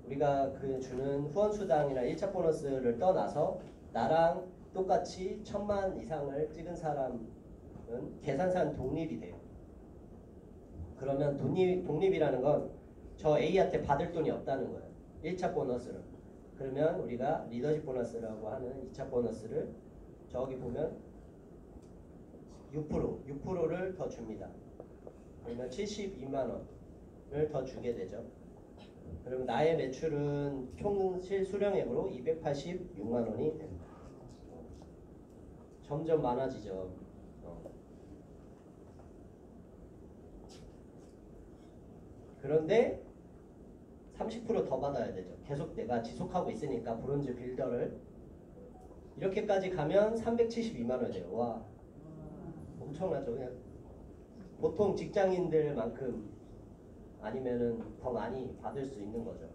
Speaker 1: 우리가 그 주는 후원수당이나 1차 보너스를 떠나서 나랑 똑같이 1000만 이상을 찍은 사람은 계산상 독립이 돼요. 그러면 독립이라는 건 저 A한테 받을 돈이 없다는 거예요. 1차 보너스를. 그러면 우리가 리더십 보너스라고 하는 2차 보너스를 저기 보면 6%를 더 줍니다. 그러면 72만 원을 더 주게 되죠. 그럼 나의 매출은 총 실수령액으로 286만 원이 됩니다. 점점 많아지죠. 그런데 30% 더 받아야 되죠. 계속 내가 지속하고 있으니까 브론즈 빌더를 이렇게까지 가면 372만 원이 돼요. 와, 엄청나죠. 그냥 보통 직장인들만큼 아니면은 더 많이 받을 수 있는 거죠.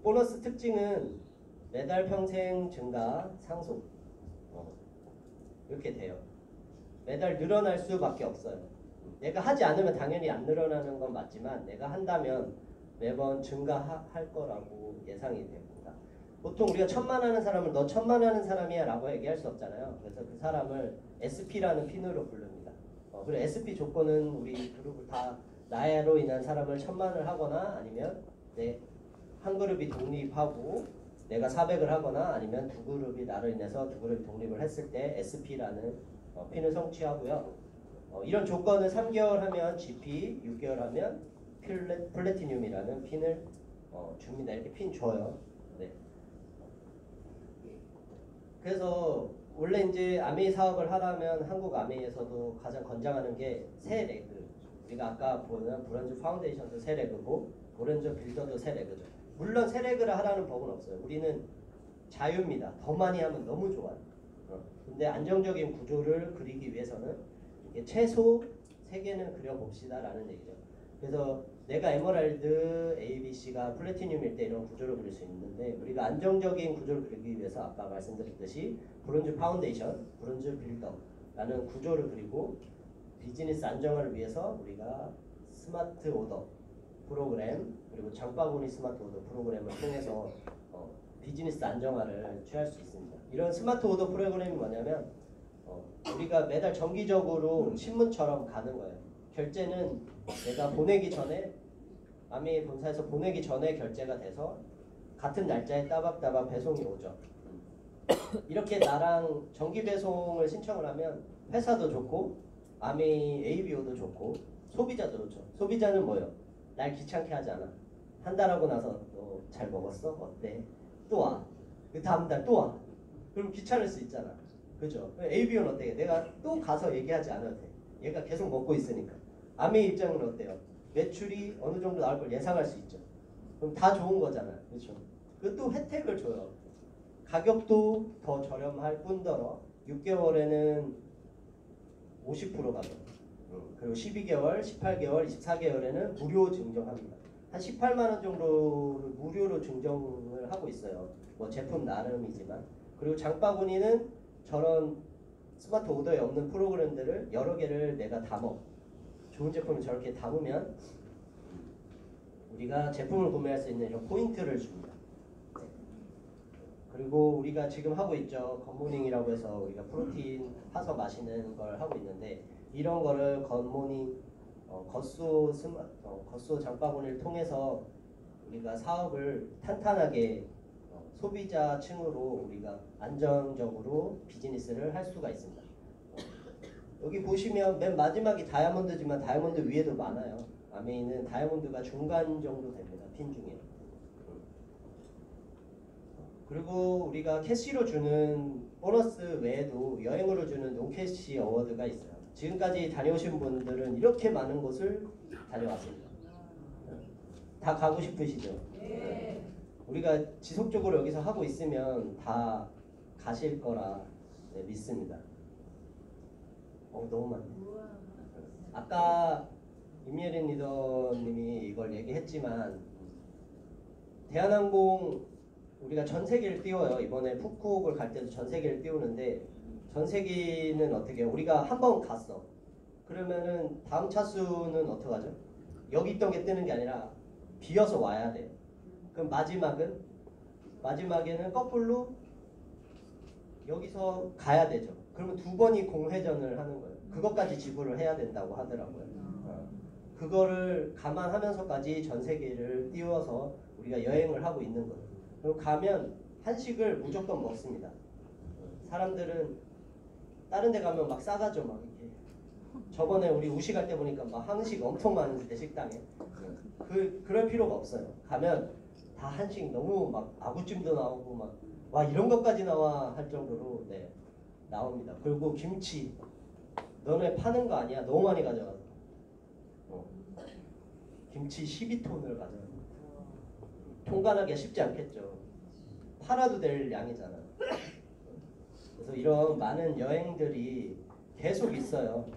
Speaker 1: 보너스 특징은 매달 평생 증가 상속 이렇게 돼요. 매달 늘어날 수밖에 없어요. 내가 하지 않으면 당연히 안 늘어나는 건 맞지만 내가 한다면 매번 증가할 거라고 예상이 됩니다. 보통 우리가 1000만 하는 사람을 너 1000만 하는 사람이야 라고 얘기할 수 없잖아요. 그래서 그 사람을 SP라는 핀으로 부릅니다. 그리고 SP 조건은 우리 그룹을 다 나로 인한 사람을 1000만을 하거나 아니면 한 그룹이 독립하고 내가 400을 하거나 아니면 두 그룹이 나로 인해서 두 그룹이 독립을 했을 때 SP라는 핀을 성취하고요. 이런 조건을 3개월 하면 GP, 6개월 하면 플래티늄이라는 핀을 줍니다. 이렇게 핀 줘요. 네. 그래서 원래 이제 아메이 사업을 하려면 한국 아메이에서도 가장 권장하는 게 세 레그. 우리가 아까 보는 브론즈 파운데이션도 세 레그고 브론즈 빌더도 세 레그죠. 물론 세 레그를 하라는 법은 없어요. 우리는 자유입니다. 더 많이 하면 너무 좋아요. 근데 안정적인 구조를 그리기 위해서는 이렇게 최소 3개는 그려봅시다라는 얘기죠. 그래서 내가 에메랄드, ABC가 플래티늄일 때 이런 구조를 그릴 수 있는데 우리가 안정적인 구조를 그리기 위해서 아까 말씀드렸듯이 브론즈 파운데이션, 브론즈 빌더라는 구조를 그리고 비즈니스 안정화를 위해서 우리가 스마트 오더 프로그램 그리고 장바구니 스마트 오더 프로그램을 통해서 비즈니스 안정화를 취할 수 있습니다. 이런 스마트 오더 프로그램이 뭐냐면 우리가 매달 정기적으로 신문처럼 가는 거예요. 결제는 내가 보내기 전에 아메이 본사에서 보내기 전에 결제가 돼서 같은 날짜에 따박따박 배송이 오죠. 이렇게 나랑 정기 배송을 신청을 하면 회사도 좋고 아메이 ABO도 좋고 소비자도 좋죠. 소비자는 뭐예요? 날 귀찮게 하지 않아. 한 달 하고 나서 너 잘 먹었어? 어때? 또 와. 그 다음 달 또 와. 그럼 귀찮을 수 있잖아. 그죠? ABO는 어때? 내가 또 가서 얘기하지 않아도 돼. 얘가 계속 먹고 있으니까. 아메이 입장은 어때요? 매출이 어느 정도 나올 걸 예상할 수 있죠. 그럼 다 좋은 거잖아요. 그렇죠? 그것도 혜택을 줘요. 가격도 더 저렴할 뿐더러 6개월에는 50% 가격 그리고 12개월, 18개월, 24개월에는 무료 증정합니다. 한 18만 원 정도를 무료로 증정을 하고 있어요. 뭐 제품 나름이지만. 그리고 장바구니는 저런 스마트 오더에 없는 프로그램들을 여러 개를 내가 담어 좋은 제품을 저렇게 담으면 우리가 제품을 구매할 수 있는 이런 포인트를 줍니다. 그리고 우리가 지금 하고 있죠. 굿모닝이라고 해서 우리가 프로틴 파서 마시는 걸 하고 있는데 이런 거를 굿모닝 겉소 장바구니를 통해서 우리가 사업을 탄탄하게 소비자층으로 우리가 안정적으로 비즈니스를 할 수가 있습니다. 여기 보시면 맨 마지막이 다이아몬드지만 다이아몬드 위에도 많아요. 아메이는 다이아몬드가 중간 정도 됩니다. 핀 중에. 그리고 우리가 캐시로 주는 보너스 외에도 여행으로 주는 노캐시 어워드가 있어요. 지금까지 다녀오신 분들은 이렇게 많은 곳을 다녀왔습니다. 다 가고 싶으시죠? 네. 우리가 지속적으로 여기서 하고 있으면 다 가실 거라 네, 믿습니다. 너무 많네. 아까 임예린 리더님이 이걸 얘기했지만 대한항공 우리가 전 세계를 띄워요. 이번에 푸꾸옥을 갈 때도 전 세계를 띄우는데 전 세계는 어떻게 해요? 우리가 한 번 갔어. 그러면은 다음 차수는 어떡하죠? 여기 있던 게 뜨는 게 아니라 비어서 와야 돼요. 그럼 마지막에는 거꾸로 여기서 가야 되죠. 그러면 두 번이 공회전을 하는 거예요. 그것까지 지불을 해야 된다고 하더라고요. 그거를 감안하면서까지 전 세계를 띄워서 우리가 여행을 하고 있는 거예요. 그리고 가면 한식을 무조건 먹습니다. 사람들은 다른 데 가면 막 싸가죠. 막 이렇게. 저번에 우리 우시 갈 때 보니까 막 한식 엄청 많은데 식당에. 그럴 필요가 없어요. 가면 다 한식 너무 막 아구찜도 나오고 막 와 이런 것까지 나와 할 정도로 네, 나옵니다. 그리고 김치 너네 파는 거 아니야? 너무 많이 가져가서 김치 12톤을 가져가서 통관하기가 쉽지 않겠죠. 팔아도 될 양이잖아. 그래서 이런 많은 여행들이 계속 있어요.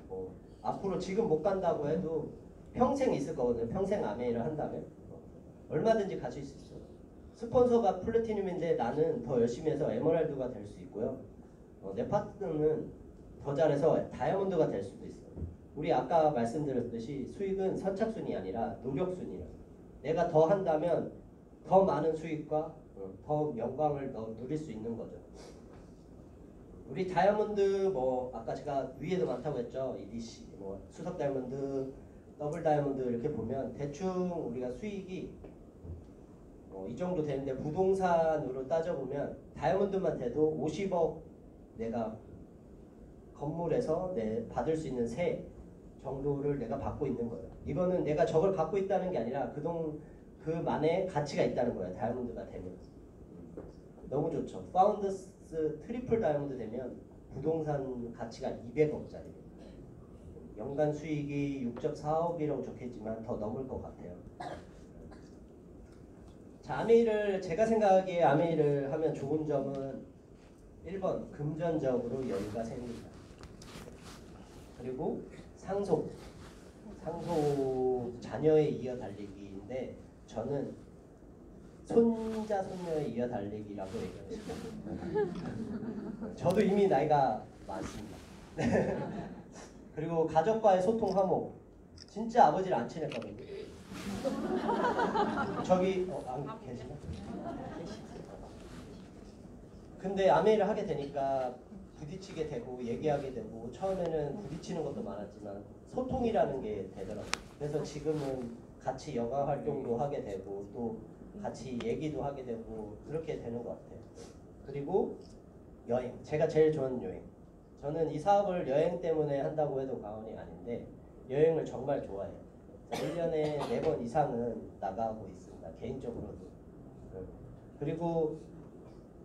Speaker 1: 앞으로 지금 못 간다고 해도 평생 있을 거거든요. 평생 아메이를 한다면 얼마든지 가실 수 있어요. 스폰서가 플래티늄인데 나는 더 열심히 해서 에메랄드가 될 수 있고요. 내 파트너는 더 잘해서 다이아몬드가 될 수도 있어요. 우리 아까 말씀드렸듯이 수익은 선착순이 아니라 노력순이에요. 내가 더 한다면 더 많은 수익과 더 영광을 더 누릴 수 있는 거죠. 우리 다이아몬드 뭐 아까 제가 위에도 많다고 했죠. EDC 뭐 수석 다이아몬드, 더블 다이아몬드 이렇게 보면 대충 우리가 수익이 이 정도 되는데 부동산으로 따져보면 다이아몬드만 돼도 50억 내가 건물에서 받을 수 있는 세 정도를 내가 받고 있는 거예요. 이거는 내가 저걸 갖고 있다는 게 아니라 그만의 가치가 있다는 거예요. 다이아몬드가 되면. 너무 좋죠. 파운더스 트리플 다이아몬드 되면 부동산 가치가 200억짜리입니다. 연간 수익이 6.4억이라고 적혀있지만 더 넘을 것 같아요. 자, 아메이를 제가 생각하기에 아메이를 하면 좋은 점은 1번 금전적으로 여유가 생깁니다. 그리고 상속 자녀에 이어 달리기인데 저는 손자 손녀에 이어 달리기라고 얘기하고 싶어요. 저도 이미 나이가 많습니다. 그리고 가족과의 소통 화목 진짜 아버지를 안 친했거든요. 저기 안 계시나? 근데 아메이를 하게 되니까 부딪히게 되고 얘기하게 되고 처음에는 부딪히는 것도 많았지만 소통이라는 게 되더라고요. 그래서 지금은 같이 여가 활동도 하게 되고 또 같이 얘기도 하게 되고 그렇게 되는 것 같아요. 그리고 여행, 제가 제일 좋아하는 여행. 저는 이 사업을 여행 때문에 한다고 해도 과언이 아닌데 여행을 정말 좋아해요. 1년에 4번 이상은 나가고 있습니다. 개인적으로도. 그리고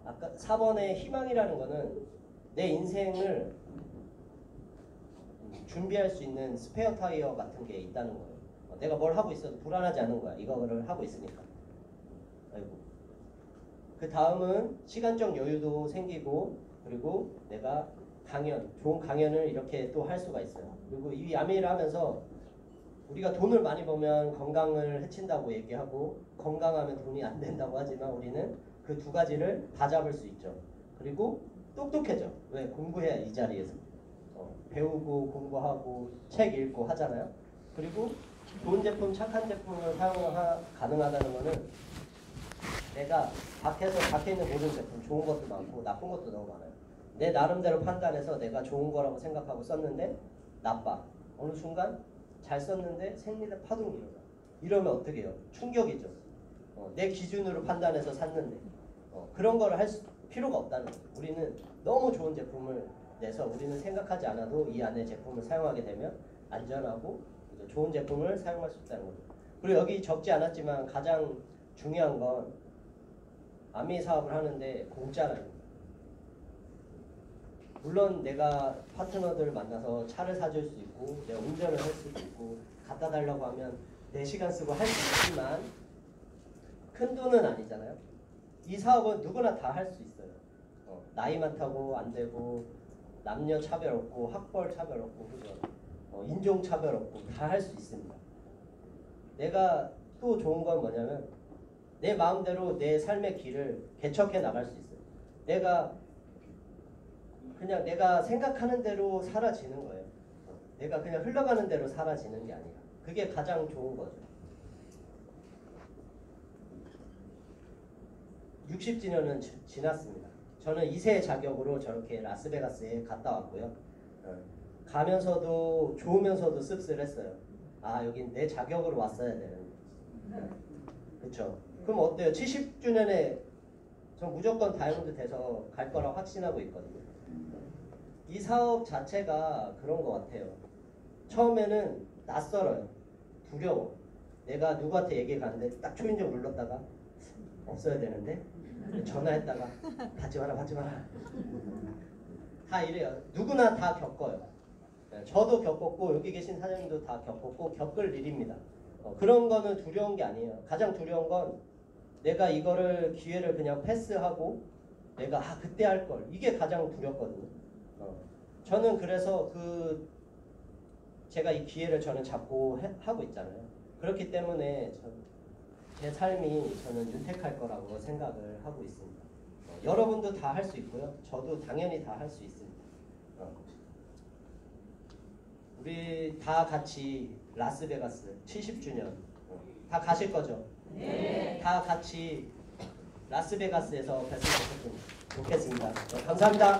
Speaker 1: 아까 4번의 희망이라는 거는 내 인생을 준비할 수 있는 스페어 타이어 같은 게 있다는 거예요. 내가 뭘 하고 있어도 불안하지 않은 거야. 이거를 하고 있으니까. 아이고. 그 다음은 시간적 여유도 생기고 그리고 내가 좋은 강연을 이렇게 또 할 수가 있어요. 그리고 이 아메이를 하면서 우리가 돈을 많이 벌면 건강을 해친다고 얘기하고 건강하면 돈이 안 된다고 하지만 우리는 그 두 가지를 다 잡을 수 있죠. 그리고 똑똑해져. 왜? 공부해야 이 자리에서. 배우고 공부하고 책 읽고 하잖아요. 그리고 좋은 제품, 착한 제품을 가능하다는 거는 내가 밖에 있는 모든 제품 좋은 것도 많고 나쁜 것도 너무 많아요. 내 나름대로 판단해서 내가 좋은 거라고 생각하고 썼는데 나빠. 어느 순간 잘 썼는데 생리대 파동이 일어나. 이러면 어떻게 해요? 충격이죠. 내 기준으로 판단해서 샀는데 그런 거를 할 필요가 없다는 거예요. 우리는 너무 좋은 제품을 내서 우리는 생각하지 않아도 이 안에 제품을 사용하게 되면 안전하고 좋은 제품을 사용할 수 있다는 거죠. 그리고 여기 적지 않았지만 가장 중요한 건 아미 사업을 하는데 공짜라는 거예요. 물론 내가 파트너들 만나서 차를 사줄 수 있고 내가 운전을 할 수도 있고 갖다 달라고 하면 4시간 쓰고 할 수 있지만 큰 돈은 아니잖아요. 이 사업은 누구나 다 할 수 있어요. 나이 많다고 안 되고 남녀 차별 없고 학벌 차별 없고 그죠? 인종 차별 없고 다 할 수 있습니다. 내가 또 좋은 건 뭐냐면 내 마음대로 내 삶의 길을 개척해 나갈 수 있어요. 그냥 내가 생각하는 대로 사라지는 거예요. 내가 그냥 흘러가는 대로 사라지는 게 아니라 그게 가장 좋은 거죠. 60주년은 지났습니다. 저는 2세 자격으로 저렇게 라스베가스에 갔다 왔고요. 가면서도 좋으면서도 씁쓸했어요. 아 여긴 내 자격으로 왔어야 되는데. 그쵸? 그럼 어때요? 70주년에 전 무조건 다이아몬드 돼서 갈 거라 확신하고 있거든요. 이 사업 자체가 그런 것 같아요. 처음에는 낯설어요. 두려워. 내가 누구한테 얘기 가는데 딱 초인종 눌렀다가 없어야 되는데 전화했다가 받지 마라 받지 마라. 다 이래요. 누구나 다 겪어요. 저도 겪었고 여기 계신 사장님도 다 겪었고 겪을 일입니다. 그런 거는 두려운 게 아니에요. 가장 두려운 건 내가 이거를 기회를 그냥 패스하고 내가 그때 할 걸 이게 가장 두렵거든요. 저는 그래서 제가 이 기회를 저는 잡고 하고 있잖아요. 그렇기 때문에 제 삶이 저는 윤택할 거라고 생각을 하고 있습니다. 여러분도 다 할 수 있고요. 저도 당연히 다 할 수 있습니다. 우리 다 같이 라스베가스 70주년 다 가실 거죠? 네. 다 같이 라스베가스에서 뵀으면 좋겠습니다. 감사합니다.